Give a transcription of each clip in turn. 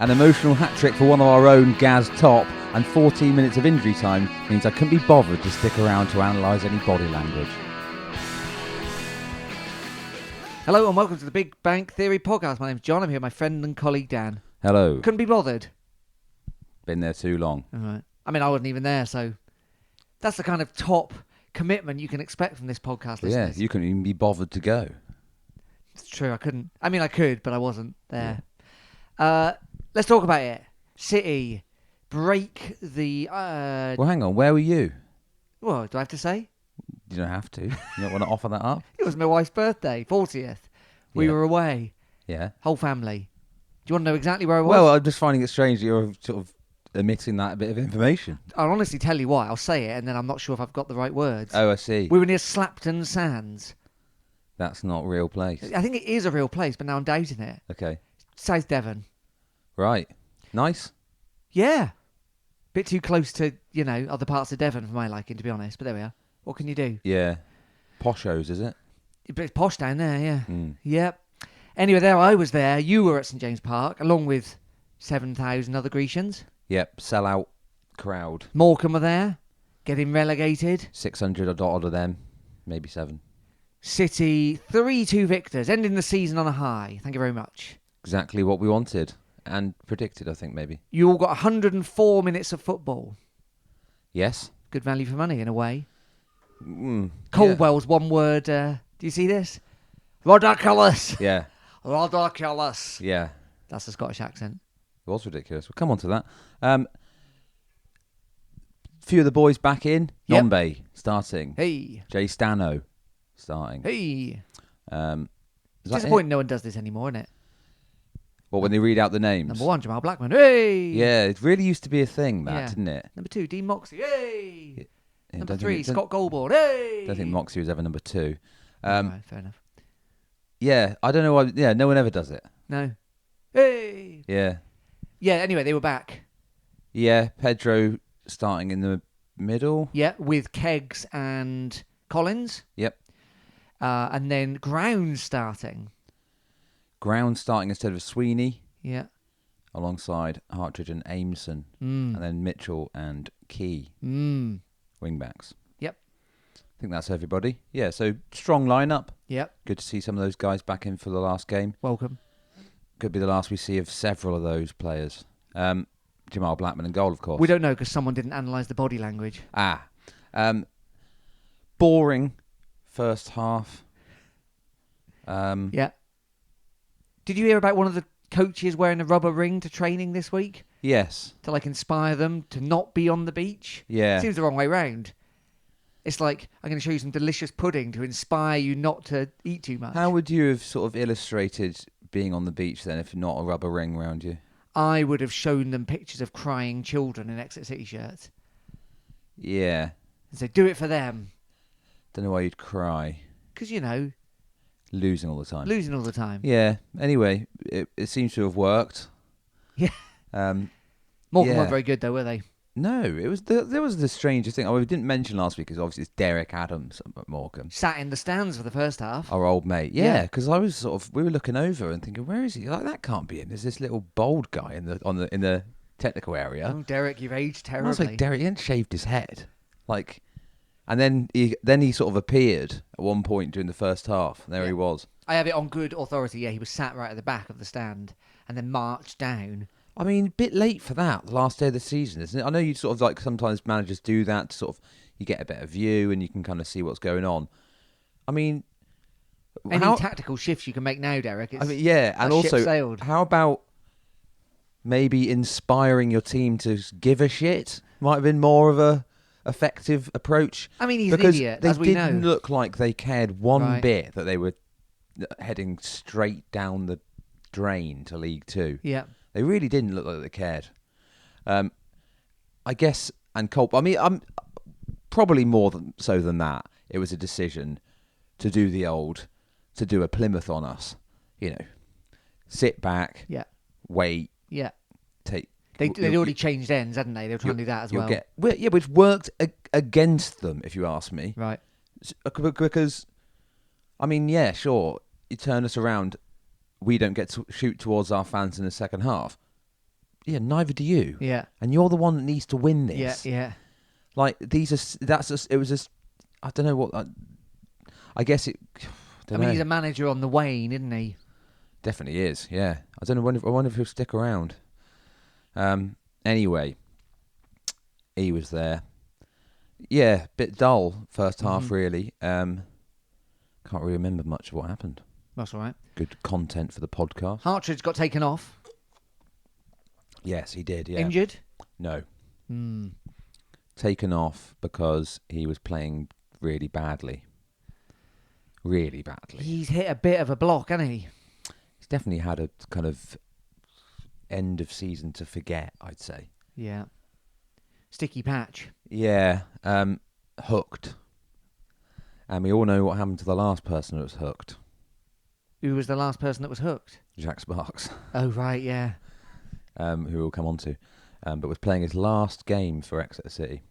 An emotional hat-trick for one of our own, Gaz Top, and 14 minutes of injury time means I couldn't be bothered to stick around to analyse any body language. Hello and welcome to the Big Bang Theory podcast. My name's John. I'm here with my friend and colleague Dan. Hello. Couldn't be bothered. Been there too long. All right. I mean, I wasn't even there, so that's the kind of top commitment you can expect from this podcast listeners. Yeah, you couldn't even be bothered to go. It's true, I couldn't. I mean, I could, but I wasn't there. Yeah. Let's talk about it. City break the... Well, hang on. Where were you? Well, do I have to say? You don't have to. You don't want to offer that up? It was my wife's birthday, 40th. We were away. Yeah. Whole family. Do you want to know exactly where I was? Well, I'm just finding it strange that you're sort of omitting that bit of information. I'll honestly tell you why. I'll say it, and then I'm not sure if I've got the right words. Oh, I see. We were near Slapton Sands. That's not a real place. I think it is a real place, but now I'm doubting it. Okay. South Devon. Right. Nice. Yeah. Bit too close to, other parts of Devon for my liking, to be honest. But there we are. What can you do? Yeah. Poshos, is it? But it's posh down there, yeah. Mm. Yep. Anyway, I was there. You were at St James Park, along with 7,000 other Grecians. Yep. Sell-out crowd. Morecambe were there, getting relegated. 600 odd of them. Maybe 7. City, 3-2 victors, ending the season on a high. Thank you very much. Exactly what we wanted. And predicted, I think, maybe. You all got 104 minutes of football. Yes. Good value for money, in a way. Caldwell's one word. Do you see this? Ridiculous. Yeah. Ridiculous. Yeah. That's a Scottish accent. It was ridiculous. We'll come on to that. Few of the boys back in. Yep. Nombe starting. Hey. Jay Stano starting. Hey. Is It's disappointing no one does this anymore, isn't it? What, when they read out the names? Number 1, Jamal Blackman. Hey. Yeah, it really used to be a thing, didn't it? Number 2, Dean Moxey. Hey. Yeah, Number 3, Scott Goldborn. Hey. I don't think Moxey was ever number 2. Right, fair enough. Yeah, I don't know why. Yeah, no one ever does it. No. Hey. Yeah. Yeah, anyway, they were back. Yeah, Pedro starting in the middle. Yeah, with Keggs and Collins. Yep. And then Ground starting. Ground starting instead of Sweeney. Yeah. Alongside Hartridge and Ameson. And then Mitchell and Key. Wingbacks. Yep. I think that's everybody. Yeah, so strong lineup. Yep. Good to see some of those guys back in for the last game. Welcome. Could be the last we see of several of those players. Jamal Blackman in goal, of course. We don't know because someone didn't analyse the body language. Boring first half. Yeah. Did you hear about one of the coaches wearing a rubber ring to training this week? Yes. To inspire them to not be on the beach? Yeah. Seems the wrong way round. It's like, I'm going to show you some delicious pudding to inspire you not to eat too much. How would you have sort of illustrated being on the beach then if not a rubber ring around you? I would have shown them pictures of crying children in Exeter City shirts. Yeah. And say, do it for them. Don't know why you'd cry. Because, losing all the time. Losing all the time. Yeah. Anyway, it seems to have worked. Yeah. Morecambe weren't very good though, were they? No, there was the strangest thing. We didn't mention last week because obviously it's Derek Adams at Morecambe. Sat in the stands for the first half. Our old mate. Yeah, because I was we were looking over and thinking, where is he? That can't be him. There's this little bald guy in the technical area. Oh, Derek, you've aged terribly. I was like, Derek, he hadn't shaved his head. And then he sort of appeared at one point during the first half. And there he was. I have it on good authority. Yeah, he was sat right at the back of the stand and then marched down. I mean, a bit late for that, the last day of the season, isn't it? I know you sort of sometimes managers do that to sort of, you get a better view and you can kind of see what's going on. I mean, any tactical shifts you can make now, Derek. And also, how about maybe inspiring your team to give a shit? Might have been more of a effective approach. I mean, he's an idiot, as we know. They didn't look like they cared one bit that they were heading straight down the drain to League Two. Yeah. They really didn't look like they cared. I guess, and Culp, I'm probably more than that. It was a decision to do a Plymouth on us. Sit back, wait, take. They'd already changed ends, hadn't they? They were trying to do that as well. Which worked against them, if you ask me. Right. Because, sure, you turn us around, we don't get to shoot towards our fans in the second half. Yeah, neither do you. Yeah. And you're the one that needs to win this. Yeah. Like, it was just, I don't know what, I guess it, I mean, he's a manager on the wane, isn't he? Definitely is, yeah. I don't know, I wonder if he'll stick around. Anyway, he was there. Yeah, bit dull first half, really. Can't really remember much of what happened. That's all right. Good content for the podcast. Hartridge got taken off. Yes, he did, yeah. Injured? No. Taken off because he was playing really badly. Really badly. He's hit a bit of a block, hasn't he? He's definitely had a kind of end of season to forget, I'd say. Yeah. Sticky patch. Yeah. Hooked. And we all know what happened to the last person that was hooked. Who was the last person that was hooked? Jack Sparks. Oh, right, yeah. Who we'll come on to. But was playing his last game for Exeter City.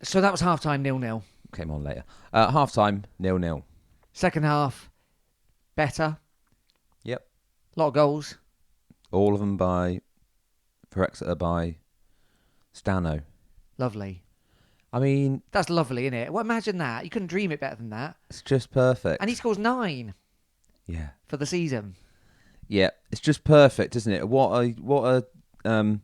So that was half-time 0-0. Came on later. Half-time 0-0. Second half, better. Yep. A lot of goals. All of them for Exeter by Stano. Lovely. I mean... That's lovely, isn't it? Well, imagine that. You couldn't dream it better than that. It's just perfect. And he scores 9. Yeah. For the season. Yeah, it's just perfect, isn't it? What a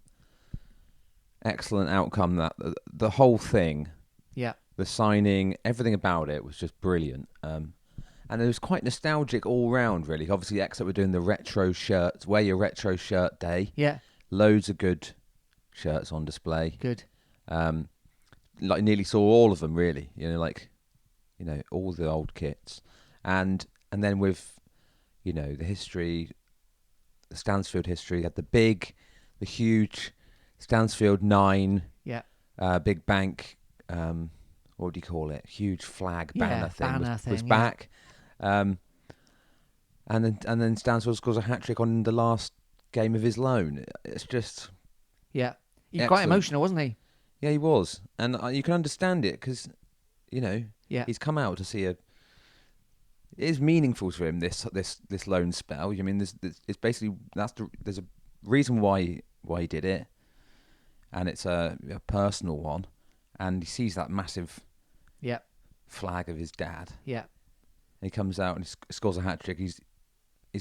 excellent outcome that the whole thing. Yeah. The signing, everything about it was just brilliant. And it was quite nostalgic all round, really. Obviously, Exeter were doing the retro shirts, wear your retro shirt day. Yeah. Loads of good shirts on display. Good. Like nearly saw all of them, really. All the old kits, and then with, the history, the Stansfield history, had the huge Stansfield 9. Yeah. Big bank. What do you call it? Huge flag banner thing was back. And then Stansfield scores a hat trick on the last game of his loan. It's just he's quite emotional, wasn't he? Yeah, he was, and you can understand it because he's come out to see it is meaningful to him this loan spell. I mean, it's basically there's a reason why he did it, and it's a personal one. And he sees that massive flag of his dad. Yeah. And he comes out and he scores a hat trick. He's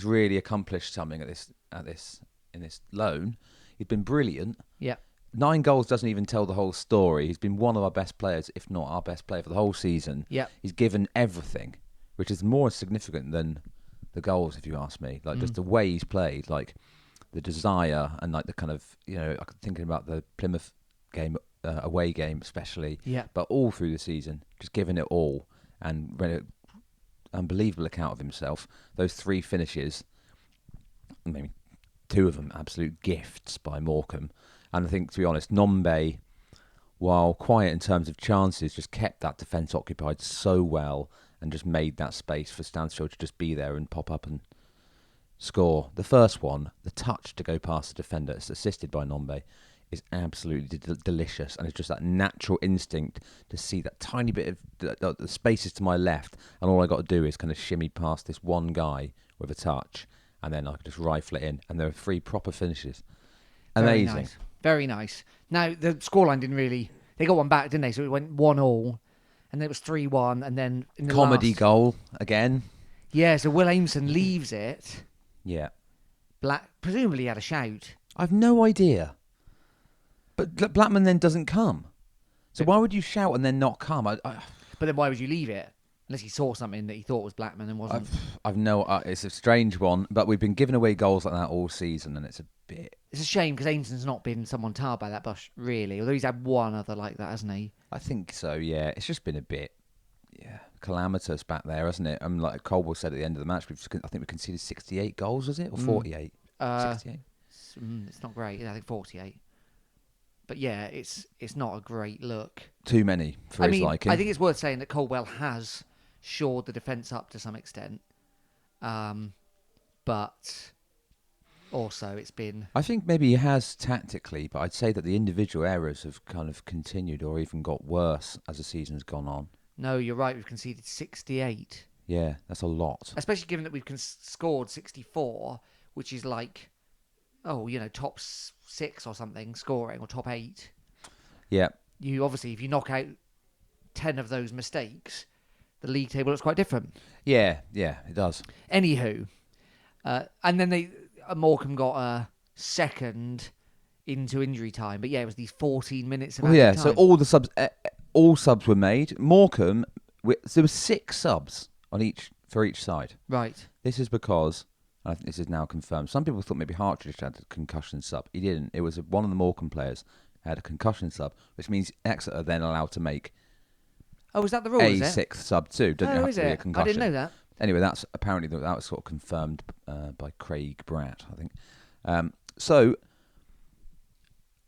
really accomplished something in this loan. He's been brilliant. Yeah. 9 goals doesn't even tell the whole story. He's been one of our best players, if not our best player for the whole season. Yeah. He's given everything, which is more significant than the goals, if you ask me. Like just the way he's played, like the desire and like the kind of, I'm thinking about the Plymouth game, away game especially, but all through the season, just giving it all and read an unbelievable account of himself. Those 3 finishes, maybe 2 of them absolute gifts by Morecambe. And I think, to be honest, Nombe, while quiet in terms of chances, just kept that defence occupied so well and just made that space for Stansfield to just be there and pop up and score. The first one, the touch to go past the defender, it's assisted by Nombe, is absolutely delicious, and it's just that natural instinct to see that tiny bit of the spaces to my left, and all I got to do is kind of shimmy past this one guy with a touch, and then I could just rifle it in, and there are 3 proper finishes. Amazing. Very nice. Now, the scoreline didn't really... They got one back, didn't they? So it went 1-1, and then it was 3-1, and then... in the Comedy goal, again. Yeah, so Will Aimson leaves it. Yeah. Presumably had a shout. I've no idea. But Blackman then doesn't come. So why would you shout and then not come? But then why would you leave it? Unless he saw something that he thought was Blackman and wasn't. It's a strange one, but we've been giving away goals like that all season, and it's a bit... It's a shame because Aimson's not been someone tarred by that bush, really. Although he's had one other like that, hasn't he? I think so, yeah. It's just been a bit, calamitous back there, hasn't it? Like Colwell said at the end of the match, I think we conceded 68 goals, was it? Or 48? 68? It's not great. I think 48. But yeah, it's not a great look. Too many for his liking. I think it's worth saying that Colwell has shored the defence up to some extent. But also it's been... I think maybe he has tactically, but I'd say that the individual errors have kind of continued or even got worse as the season's gone on. No, you're right. We've conceded 68. Yeah, that's a lot. Especially given that we've scored 64, which is like top 6 or something scoring, or top 8. Yeah. You obviously, if you knock out 10 of those mistakes, the league table looks quite different. Yeah, it does. Anywho, and then Morecambe got a second into injury time, but yeah, it was these 14 minutes of added time. So all subs were made. Morecambe, there were 6 subs for each side. Right. This is because, I think this is now confirmed, some people thought maybe Hartridge had a concussion sub. He didn't. It was one of the Morecambe players had a concussion sub, which means Exeter are then allowed to make is that the rule? a 6th sub too. Doesn't have to be a concussion. I didn't know that. Anyway, that was sort of confirmed by Craig Bratt, I think. So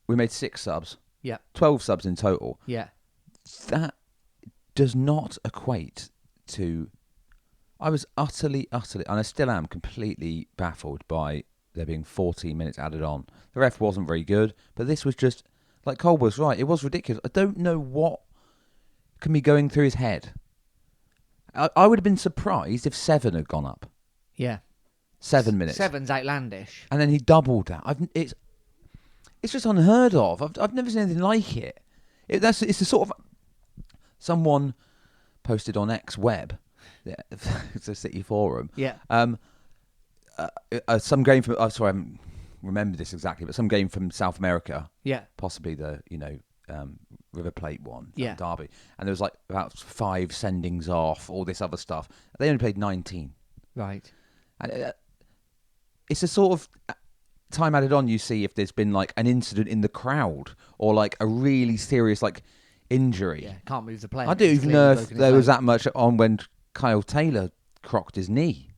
we made 6 subs. Yeah. 12 subs in total. Yeah. That does not equate to... I was utterly, and I still am completely baffled by there being 14 minutes added on. The ref wasn't very good, but this was just... Like Cole was right, it was ridiculous. I don't know what can be going through his head. I would have been surprised if 7 had gone up. Yeah. 7 minutes. 7's outlandish. And then he doubled that. It's just unheard of. I've never seen anything like it. It's the sort of... Someone posted on X Web, it's a City forum. Yeah. Some game from... sorry, I haven't remembered this exactly, but some game from South America. Yeah. Possibly the, River Plate one. Yeah. Derby. And there was like about 5 sendings off, all this other stuff. They only played 19. Right. And it's a sort of time added on you see if there's been like an incident in the crowd or like a really serious like injury. Yeah, can't move the player. I don't even know if there was that much on when Kyle Taylor crocked his knee.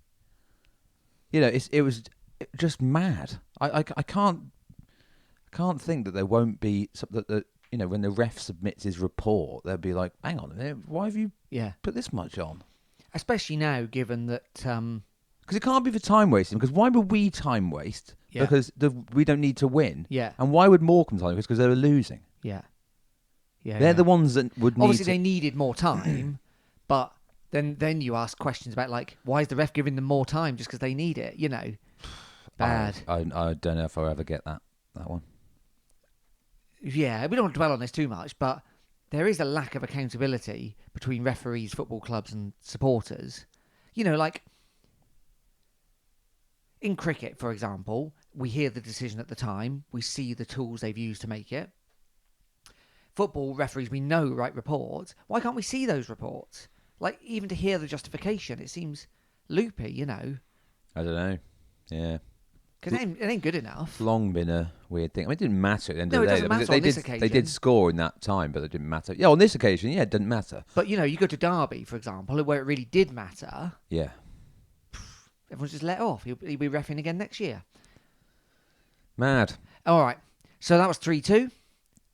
It was just mad. I can't think that there won't be something that when the ref submits his report, they'll be like, hang on a minute, why have you put this much on? Especially now, given that... Because it can't be for time wasting, because why would we time waste? Yeah. Because we don't need to win. Yeah. And why would Morecambe time waste? Because they were losing. Yeah. Yeah. They're the ones that would need Obviously, they needed more time, but then you ask questions about, like, why is the ref giving them more time just because they need it? Bad. I don't know if I'll ever get that one. Yeah, we don't want to dwell on this too much, but there is a lack of accountability between referees, football clubs and supporters. Like in cricket, for example, we hear the decision at the time, we see the tools they've used to make it. Football referees, we know, write reports. Why can't we see those reports? Like, even to hear the justification, it seems loopy, I don't know. Yeah. Because it ain't good enough. It's long been a weird thing. I mean, it didn't matter at the end of the day. No, it doesn't matter on this occasion. They did score in that time, but it didn't matter. Yeah, on this occasion, it didn't matter. But, you go to Derby, for example, where it really did matter. Yeah. Everyone's just let off. He'll be reffing again next year. Mad. All right. So that was 3-2.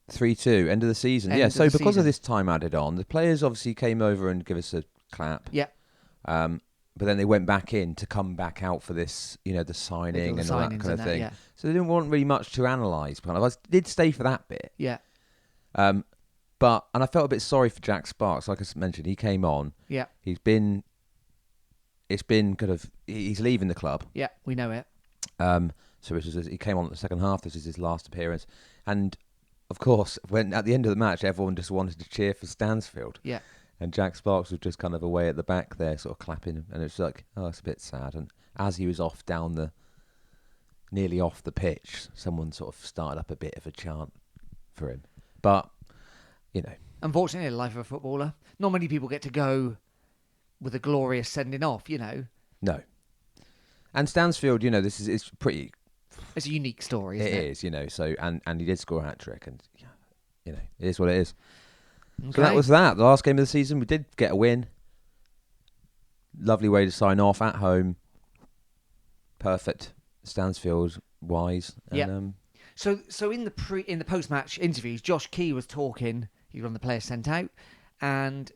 3-2, end of the season. So because of this time added on, the players obviously came over and give us a clap. Yeah. But then they went back in to come back out for this, the signing and all that kind of thing. Yeah. So there didn't want really much to analyse. I did stay for that bit. Yeah. And I felt a bit sorry for Jack Sparks. Like I mentioned, he came on. Yeah. He's leaving the club. Yeah, we know it. So he came on at the second half. This is his last appearance. And of course, when at the end of the match, everyone just wanted to cheer for Stansfield. Yeah. And Jack Sparks was just kind of away at the back there, sort of clapping. And it's like, oh, it's a bit sad. And as he was nearly off the pitch, someone sort of started up a bit of a chant for him. But, Unfortunately, the life of a footballer, not many people get to go with a glorious sending off, No. And Stansfield, it's pretty... It's a unique story, isn't it? It is, so, and he did score a hat-trick, and, it is what it is. Okay. So that was that. The last game of the season, we did get a win. Lovely way to sign off at home. Perfect. Stansfield-wise. Yeah. So in the post-match interviews, Josh Key was talking, he was one of the players sent out, and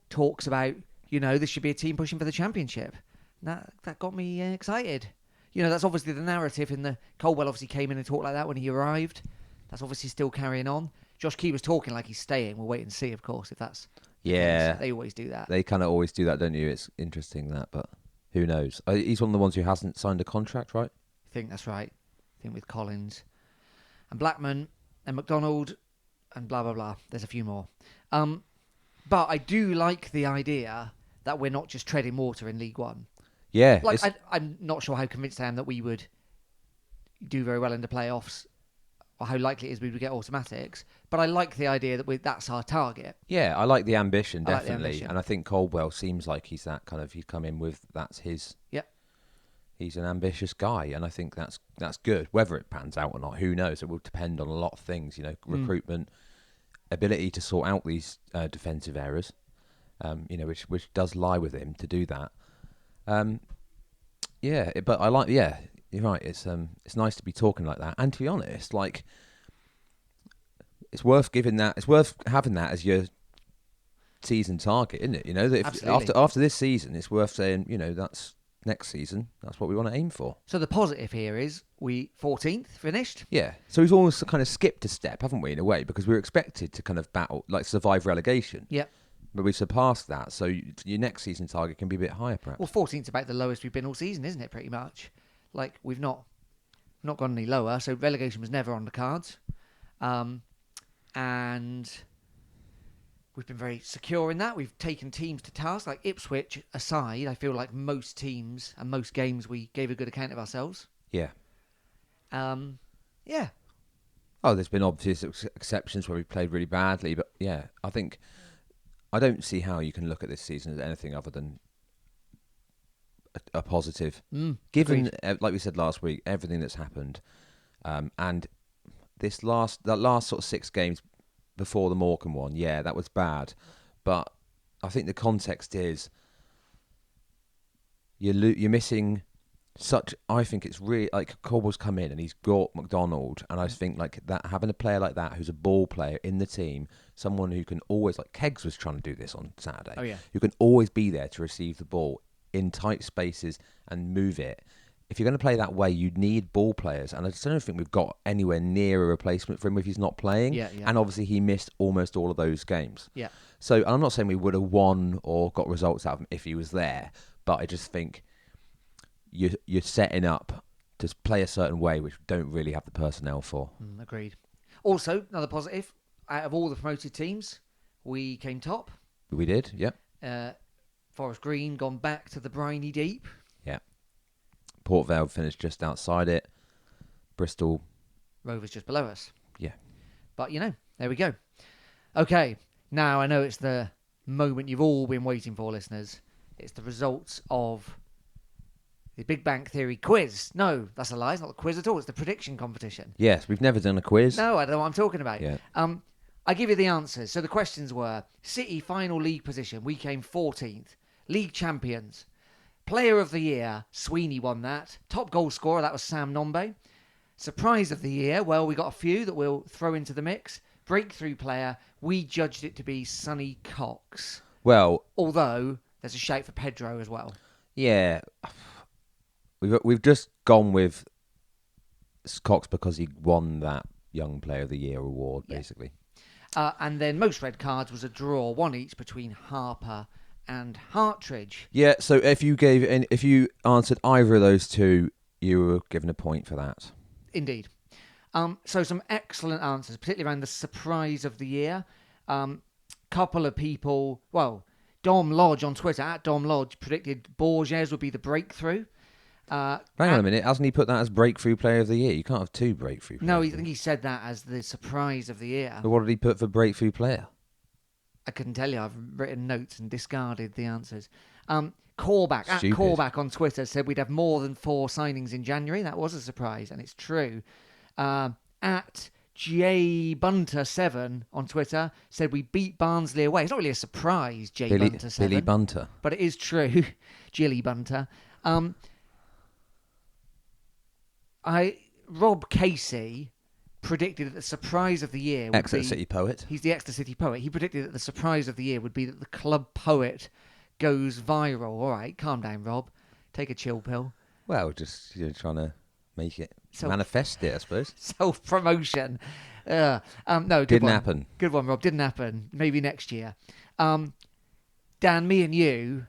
talks about, this should be a team pushing for the championship. That got me excited. That's obviously the narrative in the... Colwell obviously came in and talked like that when he arrived. That's obviously still carrying on. Josh Key was talking like he's staying. We'll wait and see, of course, if that's... Yeah. They always do that. They kind of always do that, don't you? It's interesting that, but who knows? He's one of the ones who hasn't signed a contract, right? I think that's right. think with Collins and Blackman and McDonald and blah, blah, blah. There's a few more. But I do like the idea that we're not just treading water in League One. Yeah. Like, I'm not sure how convinced I am that we would do very well in the playoffs or how likely it is we would get automatics. But I like the idea that that's our target. Yeah, I like the ambition, definitely. Like the ambition. And I think Caldwell seems like he's that kind of, he's come in with, that's his... Yep. He's an ambitious guy, and I think that's good. Whether it pans out or not, who knows? It will depend on a lot of things, recruitment, ability to sort out these defensive errors, which does lie with him to do that. But I like, you're right. It's nice to be talking like that, and to be honest, like it's worth giving that. It's worth having that as your season target, isn't it? That if after this season, it's worth saying, that's. Next season, that's what we want to aim for. So the positive here is we 14th finished. Yeah. So we've almost kind of skipped a step, haven't we, in a way, because we were expected to kind of survive relegation. Yep. But we surpassed that, so your next season target can be a bit higher, perhaps. Well, 14th's about the lowest we've been all season, isn't it? Pretty much. Like we've not gone any lower, so relegation was never on the cards, and we've been very secure in that. We've taken teams to task. Like Ipswich aside, I feel like most teams and most games we gave a good account of ourselves. Yeah. Yeah. Oh, there's been obvious exceptions where we played really badly, but yeah, I don't see how you can look at this season as anything other than a positive. Given, like we said last week, everything that's happened, and that last sort of 6 games before the Morecambe one, that was bad. But I think the context is you're missing such. I think it's really like Cobble's come in and he's got McDonald, and I think like that having a player like that who's a ball player in the team, someone who can always, like Keggs was trying to do this on Saturday. Oh yeah, who can always be there to receive the ball in tight spaces and move it. If you're going to play that way, you need ball players, and I just don't think we've got anywhere near a replacement for him if he's not playing. Yeah. And obviously he missed almost all of those games. Yeah. So I'm not saying we would have won or got results out of him if he was there, but I just think you're setting up to play a certain way, which we don't really have the personnel for. Agreed. Also, another positive, out of all the promoted teams, we came top. We did, yep. Forest Green gone back to the briny deep. Yeah. Port Vale finished just outside it. Bristol. Rovers just below us. Yeah. But, there we go. Okay, now I know it's the moment you've all been waiting for, listeners. It's the results of the Big Bang Theory quiz. No, that's a lie. It's not the quiz at all. It's the prediction competition. Yes, we've never done a quiz. No, I don't know what I'm talking about. Yeah. I give you the answers. So the questions were, City final league position. We came 14th. League champions. Player of the year, Sweeney won that. Top goal scorer, that was Sam Nombe. Surprise of the year, well, we got a few that we'll throw into the mix. Breakthrough player, we judged it to be Sonny Cox. Well, although there's a shout for Pedro as well. Yeah, we've just gone with Cox because he won that Young Player of the Year award, basically. And then most red cards was a draw, one each between Harper and Hartridge. Yeah, so if you answered either of those two, you were given a point for that. Indeed. So some excellent answers, particularly around the surprise of the year. Couple of people, Dom Lodge on Twitter, at Dom Lodge, predicted Borges would be the breakthrough. Hang on a minute, hasn't he put that as breakthrough player of the year? You can't have two breakthrough players. No, I think he said that as the surprise of the year. But what did he put for breakthrough player? I couldn't tell you. I've written notes and discarded the answers. Callback, at Stupid. Callback on Twitter said we'd have more than 4 signings in January. That was a surprise, and it's true. At JBunter7 on Twitter said we beat Barnsley away. It's not really a surprise, JBunter7. Billy Bunter. But it is true. Jilly Bunter. Rob Casey predicted that the surprise of the year would Exeter City poet. He's the Exeter City poet. He predicted that the surprise of the year would be that the club poet goes viral. All right, calm down, Rob. Take a chill pill. Well, just trying to make it, manifest it, I suppose. Self-promotion. No, good Didn't one. happen. Good one, Rob. Didn't happen. Maybe next year. Dan, me and you,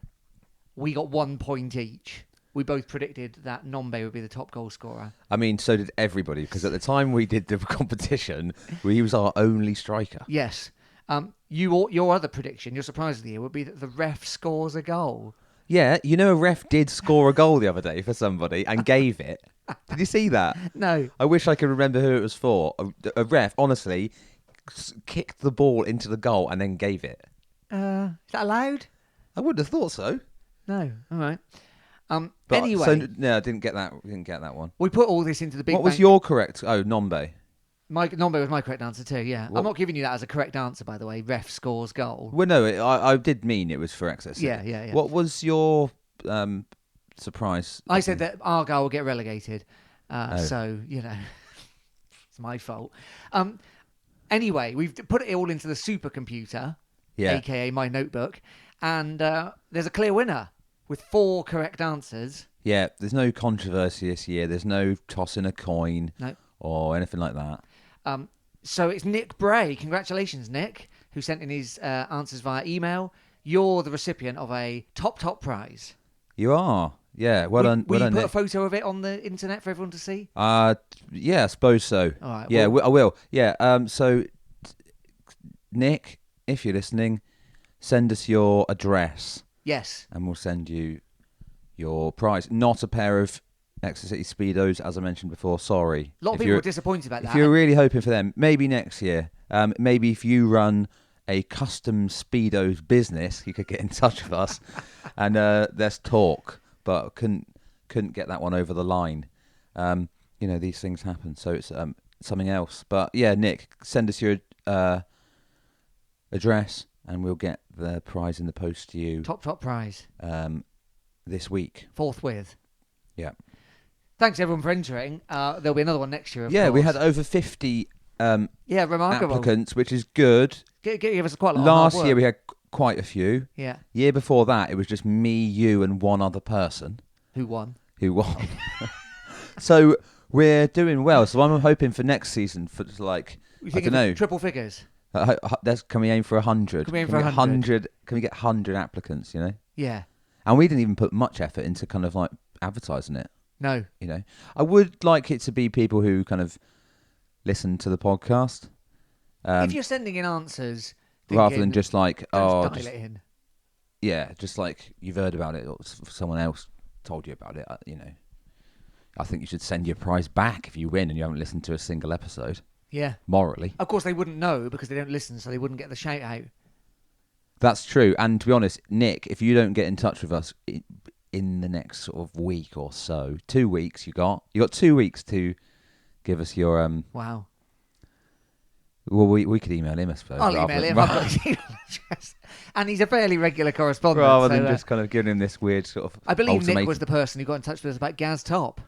we got 1 point each. we both predicted that Nombe would be the top goal scorer. I mean, so did everybody, because at the time we did the competition, he was our only striker. Yes. Your other prediction, your surprise of the year, would be that the ref scores a goal. Yeah, a ref did score a goal the other day for somebody and gave it. Did you see that? No. I wish I could remember who it was for. A ref, honestly, kicked the ball into the goal and then gave it. Is that allowed? I wouldn't have thought so. No. All right. But, anyway. So, no, I didn't get that. One. We put all this into the big What was your correct? Oh, Nombe. Nombe was my correct answer too, yeah. What? I'm not giving you that as a correct answer, by the way. Ref scores goal. Well, no, I did mean it was for Exeter City. Yeah. What was your surprise? I said that Argyle will get relegated. So, it's my fault. Anyway, we've put it all into the supercomputer, a.k.a. my notebook, and there's a clear winner with 4 correct answers. Yeah, there's no controversy this year. There's no tossing a coin or anything like that. So it's Nick Bray. Congratulations, Nick, who sent in his answers via email. You're the recipient of a top prize. You are. Yeah, well done. Will you put Nick. a photo of it on the internet for everyone to see? Yeah, I suppose so. All right. Yeah, I will. Yeah. So, Nick, if you're listening, send us your address. Yes. And we'll send you your prize. Not a pair of Exeter City Speedos, as I mentioned before. Sorry. A lot of people were disappointed about that. If you're really hoping for them, maybe next year. Maybe if you run a custom Speedos business, you could get in touch with us and let's talk. But couldn't get that one over the line. These things happen, so it's something else. But yeah, Nick, send us your address and we'll get the prize in the post to you. Top prize. This week. Forthwith. Yeah. Thanks everyone for entering. There'll be another one next year. Of course. We had over 50 remarkable applicants, which is good. Give us quite a lot. Last year we had quite a few. Yeah. Year before that, it was just me, you, and one other person. Who won? So we're doing well. So I'm hoping for next season for I don't know, triple figures. Can we aim for 100? Can we aim for 100? Can we get 100 applicants? Yeah. And we didn't even put much effort into kind of like advertising it. No. I would like it to be people who kind of listen to the podcast. If you're sending in answers, rather than just like, dial it in. Yeah, just like you've heard about it or someone else told you about it. I think you should send your prize back if you win and you haven't listened to a single episode. Yeah. Morally. Of course, they wouldn't know because they don't listen, so they wouldn't get the shout out. That's true. And to be honest, Nick, if you don't get in touch with us in the next sort of week or so, 2 weeks you got 2 weeks to give us your Wow. Well, we could email him, I suppose. I'll email him. I've got his email address. And he's a fairly regular correspondent. Rather than just kind of giving him this weird sort of I believe ultimatum. Nick was the person who got in touch with us about Gaz Top.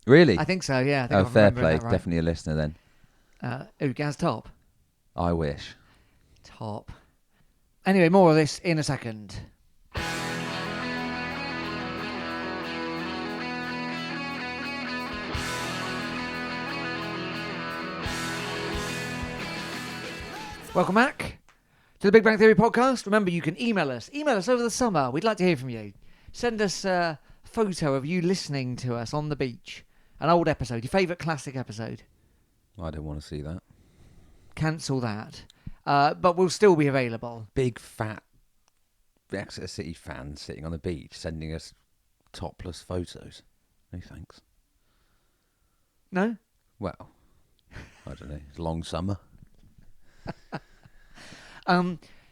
Really? I think so, yeah. I think oh, I'm fair play. right. Definitely a listener then. Gaz Top? I wish. Top. Anyway, more of this in a second. Welcome back to the Big Bang Theory podcast. Remember, you can email us. Email us over the summer. We'd like to hear from you. Send us a photo of you listening to us on the beach. An old episode, your favourite classic episode. I don't want to see that. Cancel that. But we'll still be available. Big fat Exeter City fans sitting on the beach sending us topless photos. No thanks. No? Well, I don't know. It's a long summer.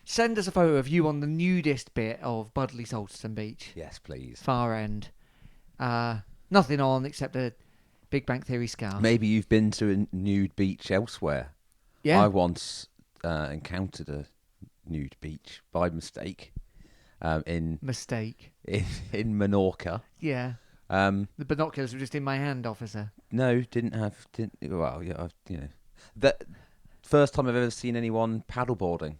Send us a photo of you on the nudist bit of Budley Salterton Beach. Yes, please. Far end. Nothing on except a Big Bang Theory scarf. Maybe you've been to a nude beach elsewhere. Yeah. I once encountered a nude beach by mistake. In Menorca. Yeah. The binoculars were just in my hand, officer. No, well, yeah, that first time I've ever seen anyone paddleboarding.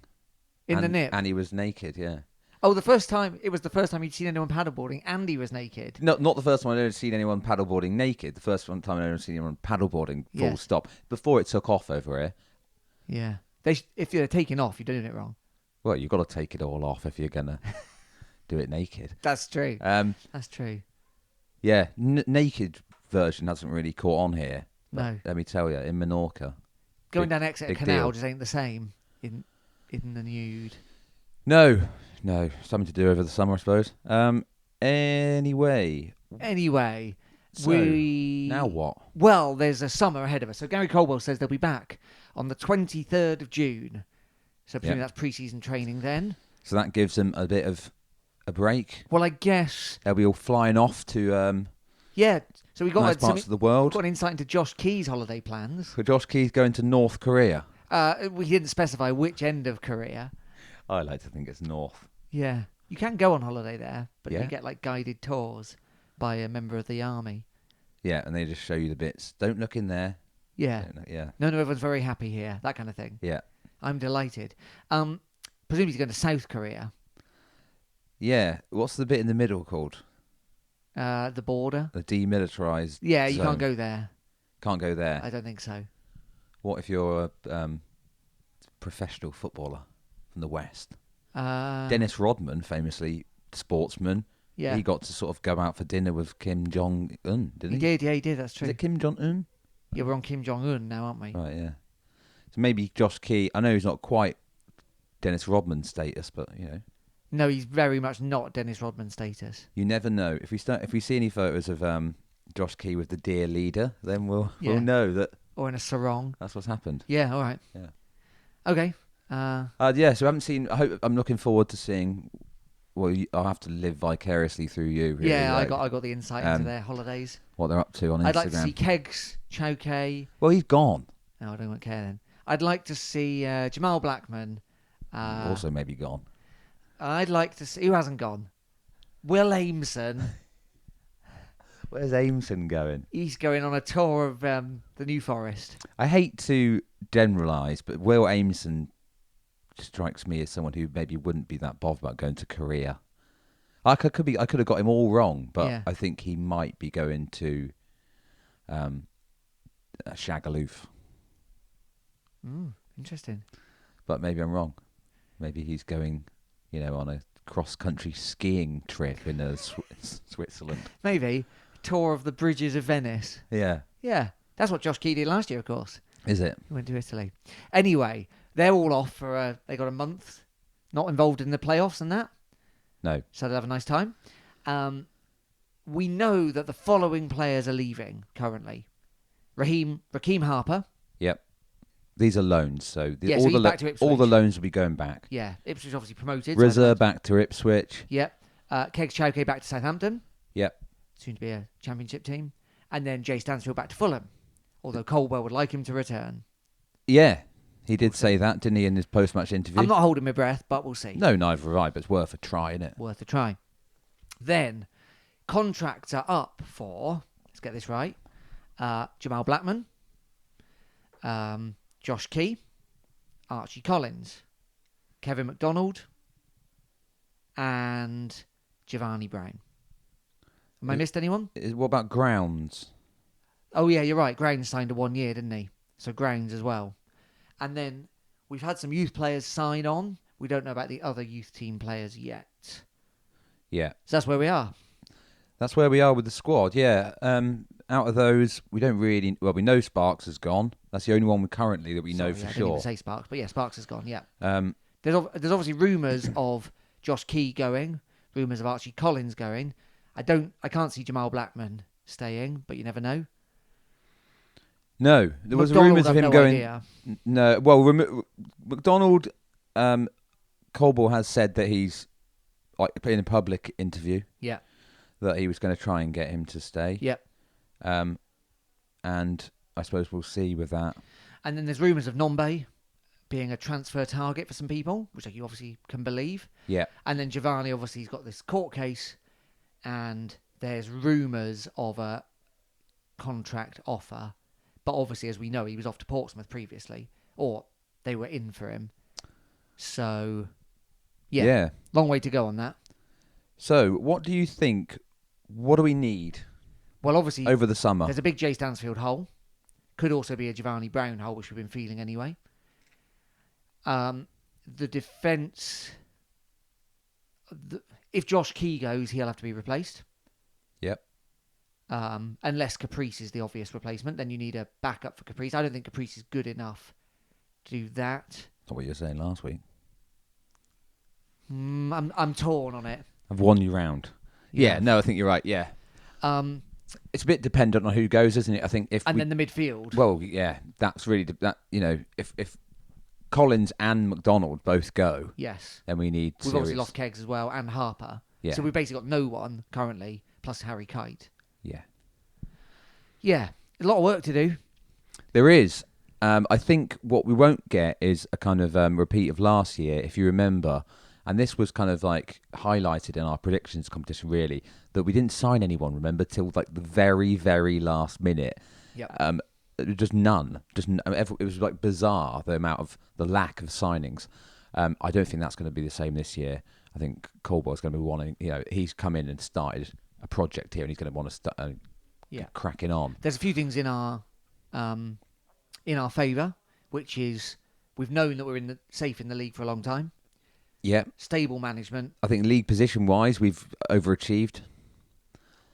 In the nip? And he was naked, yeah. Oh, it was the first time you'd seen anyone paddleboarding and he was naked? No, not the first time I'd ever seen anyone paddleboarding naked. The first time I'd ever seen anyone paddleboarding full stop. Before it took off over here. Yeah. If you're taking off, you're doing it wrong. Well, you've got to take it all off if you're going to do it naked. That's true. That's true. Yeah, naked version hasn't really caught on here. No. Let me tell you, in Menorca. Going down Exeter Canal deal. just ain't the same in the nude. No. Something to do over the summer, I suppose. Anyway. So, now what? Well, there's a summer ahead of us. So Gary Caldwell says they'll be back on the 23rd of June. So presumably that's pre-season training then. So that gives them a bit of a break. Well, I guess they'll be all flying off to So we got nice parts of the world. Got an insight into Josh Key's holiday plans. So Josh Key's going to North Korea. We didn't specify which end of Korea. I like to think it's north. Yeah, you can go on holiday there, but you get like guided tours by a member of the army. Yeah, and they just show you the bits. Don't look in there. Yeah. Yeah. No, everyone's very happy here. That kind of thing. Yeah. I'm delighted. Presumably he's going to South Korea. Yeah. What's the bit in the middle called? The border. The demilitarized. Yeah, you zone. can't go there. Can't go there. I don't think so. What if you're a professional footballer from the West? Dennis Rodman, famously sportsman. Yeah. He got to sort of go out for dinner with Kim Jong-un, didn't he? He did, yeah, he did. That's true. Is it Kim Jong-un? Yeah, we're on Kim Jong-un now, aren't we? Right, yeah. So maybe Josh Key. I know he's not quite Dennis Rodman status, but you know. No, he's very much not Dennis Rodman status. You never know. If we see any photos of Josh Key with the dear leader, then we'll know that. Or in a sarong. That's what's happened. Yeah. All right. Yeah. Okay. So I haven't seen. I'm looking forward to seeing. Well, I'll have to live vicariously through you. Really, yeah, like, I got the insight into their holidays. What they're up to on Instagram. I'd like to see Kegs, Chowkay. Well, he's gone. No, I don't care then. I'd like to see Jamal Blackman. Also maybe gone. I'd like to see... Who hasn't gone? Will Aimson. Where's Aimson going? He's going on a tour of the New Forest. I hate to generalise, but Will Aimson strikes me as someone who maybe wouldn't be that bothered about going to Korea. I could have got him all wrong, but I think he might be going to Shagaloof. Interesting. But maybe I'm wrong. Maybe he's going, on a cross-country skiing trip in Switzerland. Maybe. Tour of the bridges of Venice. Yeah. Yeah. That's what Josh Key did last year, of course. Is it? He went to Italy. Anyway, they're all off for... they got a month. Not involved in the playoffs and that. No. So they'll have a nice time. We know that the following players are leaving currently. Raheem Harper. Yep. These are loans, so so he's back to Ipswich. All the loans will be going back. Yeah, Ipswich obviously promoted. Rizza back to Ipswich. Yep. Kegs Chowkay back to Southampton. Yep. Soon to be a championship team. And then Jay Stansfield back to Fulham. Although Caldwell would like him to return. Yeah, he did say that, didn't he, in his post-match interview? I'm not holding my breath, but we'll see. No, neither have I, but it's worth a try, isn't it? Worth a try. Then, contracts are up for, let's get this right, Jamal Blackman, Josh Key, Archie Collins, Kevin McDonald, and Giovanni Brown. Am I missed anyone? What about Grounds? Oh, yeah, you're right. Grounds signed a 1 year, didn't he? So Grounds as well. And then we've had some youth players sign on. We don't know about the other youth team players yet. Yeah. So that's where we are. That's where we are with the squad, yeah. Out of those, we don't really... Well, we know Sparks has gone. That's the only one currently that we know for I sure. didn't even say Sparks, but yeah, Sparks has gone, yeah. There's obviously rumours of Josh Key going, rumours of Archie Collins going. I can't see Jamal Blackman staying, but you never know. No, there was rumours of him going... Idea. No, well, McDonald, Caldwell has said that he's, like, in a public interview, that he was going to try and get him to stay. Yep. And I suppose we'll see with that. And then there's rumours of Nombe being a transfer target for some people, which you obviously can believe. Yeah. And then Giovanni, obviously, he's got this court case, and there's rumours of a contract offer. But obviously, as we know, he was off to Portsmouth previously, or they were in for him. So, yeah. Long way to go on that. So, what do you think? What do we need? Well, obviously, over the summer, there's a big Jay Stansfield hole. Could also be a Giovanni Brown hole, which we've been feeling anyway. The defence... if Josh Key goes, he'll have to be replaced. Yep. Unless Caprice is the obvious replacement, then you need a backup for Caprice. I don't think Caprice is good enough to do that. That's what you were saying last week. I'm torn on it. I've won you round. Yeah, no, I think you're right. Yeah. It's a bit dependent on who goes, isn't it? I think then the midfield. Well, yeah, that's really that. If Collins and McDonald both go, yes, then we need. We've obviously lost Keggs as well and Harper. Yeah. So we've basically got no one currently, plus Harry Kite. Yeah. Yeah, a lot of work to do. There is. I think what we won't get is a kind of repeat of last year, if you remember. And this was kind of like highlighted in our predictions competition, really, that we didn't sign anyone, remember, till like the very, very last minute. Yep. Just none. It was like bizarre, the lack of signings. I don't think that's going to be the same this year. I think Colboy's going to be wanting, he's come in and started a project here and he's going to want to start cracking on. There's a few things in our favour, which is we've known that we're safe in the league for a long time. Yeah. Stable management. I think league position-wise, we've overachieved.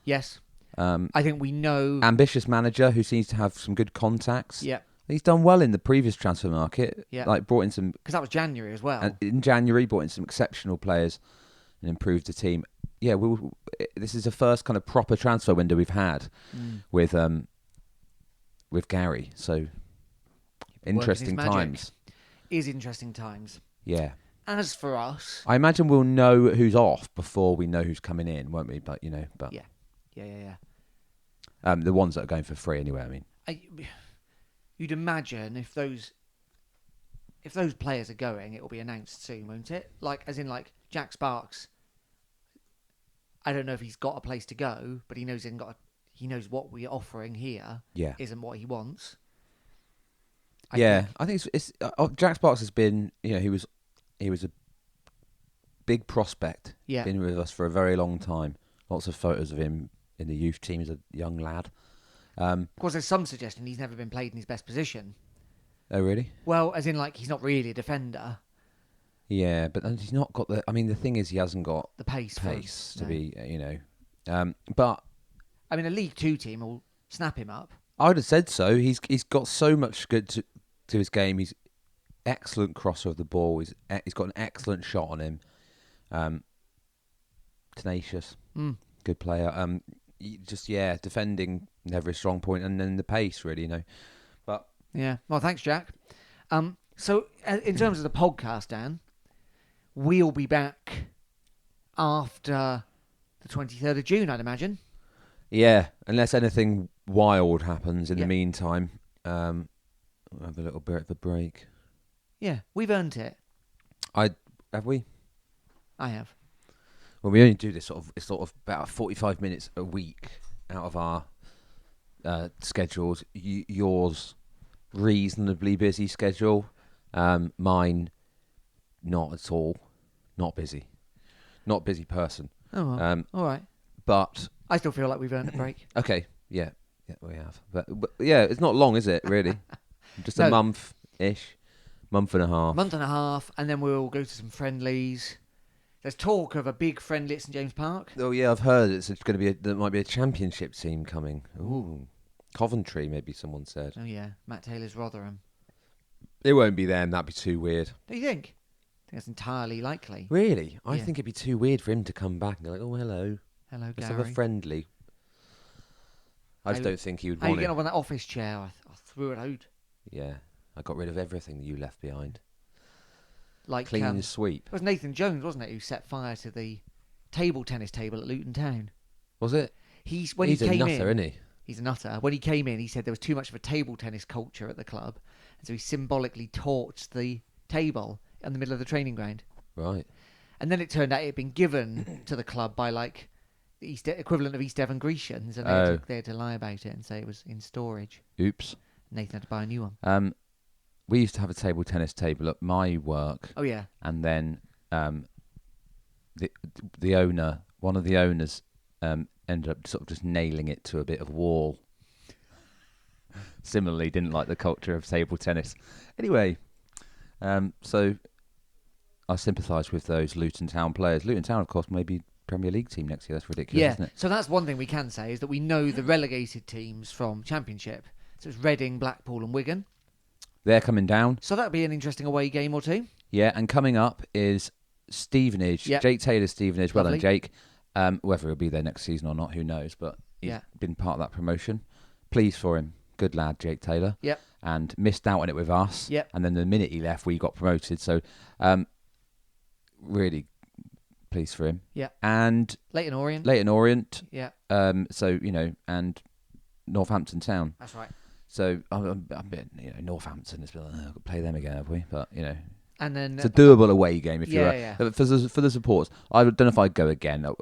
Yes. I think we know... Ambitious manager who seems to have some good contacts. Yeah. He's done well in the previous transfer market. Yeah. Like brought in some... Because that was January as well. In January, brought in some exceptional players and improved the team. Yeah, this is the first kind of proper transfer window we've had with Gary. So, interesting times. Is interesting times. Yeah. As for us... I imagine we'll know who's off before we know who's coming in, won't we? But. Yeah. The ones that are going for free anyway, I mean. You'd imagine if those players are going, it will be announced soon, won't it? As in Jack Sparks. I don't know if he's got a place to go, but he knows he knows what we're offering here isn't what he wants. I think it's Jack Sparks has been, he was a big prospect. Yeah. Been with us for a very long time. Lots of photos of him in the youth team as a young lad. Of course, there's some suggestion he's never been played in his best position. Oh, really? Well, as in, he's not really a defender. Yeah, but he's not got the... I mean, the thing is, he hasn't got... The pace to be, but... I mean, a League Two team will snap him up. I would have said so. He's got so much good to his game. He's excellent crosser of the ball. He's got an excellent shot on him. Tenacious. Good player. Defending never a strong point, and then the pace, really, But yeah, well, thanks, Jack. So in terms of the podcast, Dan, we'll be back after the 23rd of June, I'd imagine. Yeah, unless anything wild happens in the meantime. We'll have a little bit of a break. Yeah, we've earned it. Have we? I have. Well, we only do this sort of about 45 minutes a week out of our schedules. Yours, reasonably busy schedule. Mine, not at all. Not busy. Not busy person. Oh, well. All right. But I still feel like we've earned a break. Okay. Yeah, we have. But yeah, it's not long, is it? Really? Just a month-ish, month and a half. Month and a half, and then we'll go to some friendlies. There's talk of a big friendly at St James Park. Oh yeah, I've heard it's going to be. There might be a championship team coming. Ooh, Coventry, maybe someone said. Oh yeah, Matt Taylor's Rotherham. It won't be them. That'd be too weird. Do you think? I think that's entirely likely. Really? I think it'd be too weird for him to come back and go like, "Oh, hello, Gary. Let's have a friendly." I just don't think he would want it. How you getting up on that office chair? I threw it out. Yeah, I got rid of everything that you left behind. Clean and sweep. It was Nathan Jones, wasn't it, who set fire to the table tennis table at Luton Town? Was it? He's a nutter, isn't he? He's a nutter. When he came in, he said there was too much of a table tennis culture at the club, and so he symbolically torched the table in the middle of the training ground. Right. And then it turned out it had been given to the club by the equivalent of East Devon Grecians, and they had to lie about it and say it was in storage. Oops. Nathan had to buy a new one. We used to have a table tennis table at my work. Oh yeah. And then the owner, one of the owners, ended up sort of just nailing it to a bit of wall. Similarly, didn't like the culture of table tennis. Anyway, so I sympathise with those Luton Town players. Luton Town, of course, maybe Premier League team next year. That's ridiculous, isn't it? So that's one thing we can say, is that we know the relegated teams from Championship. So it's Reading, Blackpool and Wigan. They're coming down. So that'll be an interesting away game or two. Yeah, and coming up is Stevenage. Yep. Jake Taylor, Stevenage. Well done, Jake. Whether he'll be there next season or not, who knows? But he's been part of that promotion. Pleased for him. Good lad, Jake Taylor. Yep. And missed out on it with us. Yep. And then the minute he left, we got promoted. So really pleased for him. Yeah. And Leyton Orient. Yeah. So, and Northampton Town. That's right. So I'm Northampton has been play them again, have we? But and then it's a doable away game if you're for the supporters. I don't know if I'd go again. I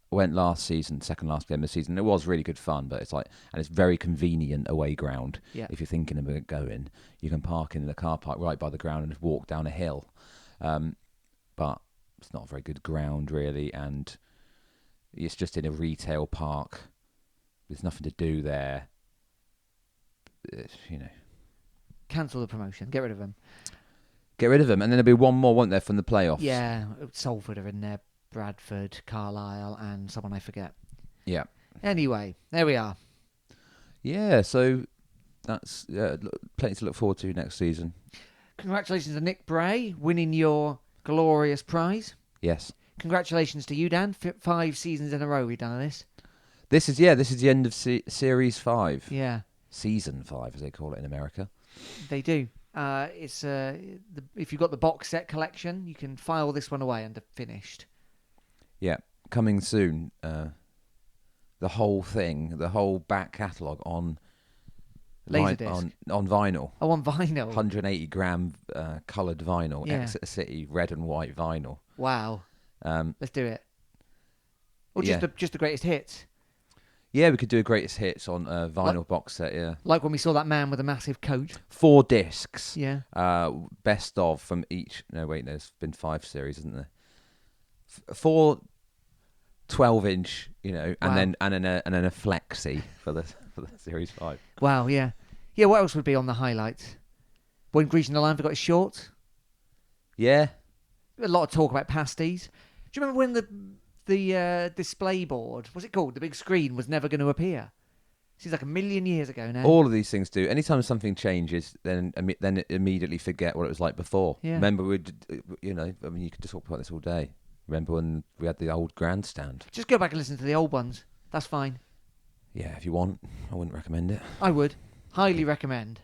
went last season, second last game of the season. It was really good fun, but it's it's very convenient away ground. Yeah. If you're thinking about going, you can park in the car park right by the ground and just walk down a hill. But it's not a very good ground really, and it's just in a retail park. There's nothing to do there. Cancel the promotion. Get rid of them. And then there'll be one more, won't there, from the playoffs? Yeah, Salford are in there, Bradford, Carlisle, and someone I forget. Yeah. Anyway, there we are. Yeah, so that's plenty to look forward to next season. Congratulations to Nick Bray winning your glorious prize. Yes. Congratulations to you, Dan. 5 seasons in a row we've done this. This is the end of Series 5. Yeah. Season 5, as they call it in America. They do. It's if you've got the box set collection, you can file this one away under finished. Yeah, coming soon. The whole thing, the whole back catalogue on Laserdisc. on vinyl. Oh, on vinyl. 180 gram coloured vinyl. Yeah. Exeter City red and white vinyl. Wow. Let's do it. Or just the greatest hits. Yeah, we could do a greatest hits on a vinyl box set, yeah. Like when we saw that man with a massive coat. 4 discs. Yeah. Best of from each. No, wait, there's been 5 series, isn't there? 4 12-inch, and then a flexi for the Series 5. Wow, yeah. Yeah, what else would be on the highlights? When Grecian the Lion forgot his shorts? Yeah. A lot of talk about pasties. Do you remember when the display board, what's it called? The big screen was never going to appear. Seems like a million years ago now. All of these things do. Anytime something changes, then immediately forget what it was like before. Yeah. Remember, you could just talk about this all day. Remember when we had the old grandstand? Just go back and listen to the old ones. That's fine. Yeah, if you want. I wouldn't recommend it. I would. Highly recommend.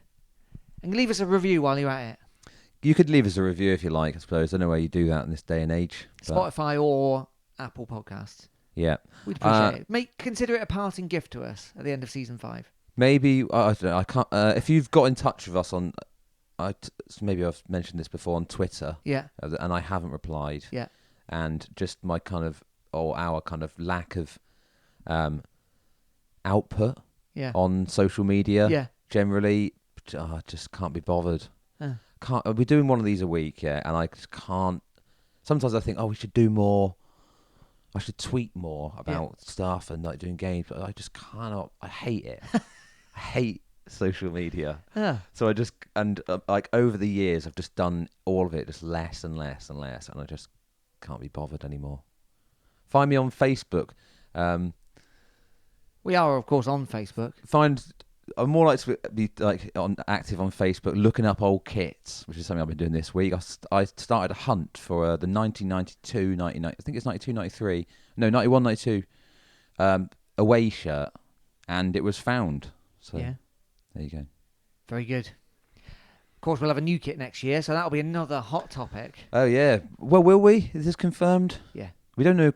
And leave us a review while you're at it. You could leave us a review if you like, I suppose. I don't know where you do that in this day and age. Spotify or Apple Podcasts. Yeah. We'd appreciate it. Consider it a parting gift to us at the end of season 5. Maybe, I don't know, I can't. If you've got in touch with us on, maybe I've mentioned this before on Twitter. Yeah. And I haven't replied. Yeah. And just my our kind of lack of output on social media. Yeah. Generally, I just can't be bothered. We're doing one of these a week, and I just can't. Sometimes I think, we should do more. I should tweet more about stuff and like doing games, but I just cannot. I hate it. I hate social media. So I just over the years, I've just done all of it just less and less and less, and I just can't be bothered anymore. Find me on Facebook. We are, of course, on Facebook. I'm more likely to be active on Facebook, looking up old kits, which is something I've been doing this week. I started a hunt for the 1992, 99, I think it's 92, 93, no, 91, 92 away shirt, and it was found. So there you go. Very good. Of course, we'll have a new kit next year, so that'll be another hot topic. Oh yeah. Well, will we? Is this confirmed? Yeah. We don't know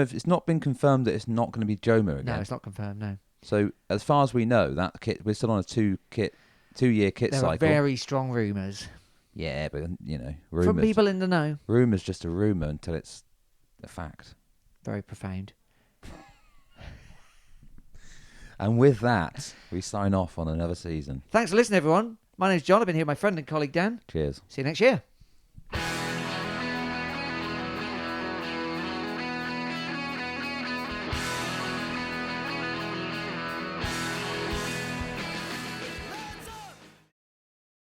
if it's not been confirmed that it's not going to be Joma again. No, it's not confirmed. No. So as far as we know, that kit, we're still on a 2-year kit cycle. There are very strong rumours. Yeah, but rumours. From people in the know. Rumour's just a rumour until it's a fact. Very profound. And with that, we sign off on another season. Thanks for listening, everyone. My name's John. I've been here with my friend and colleague Dan. Cheers. See you next year.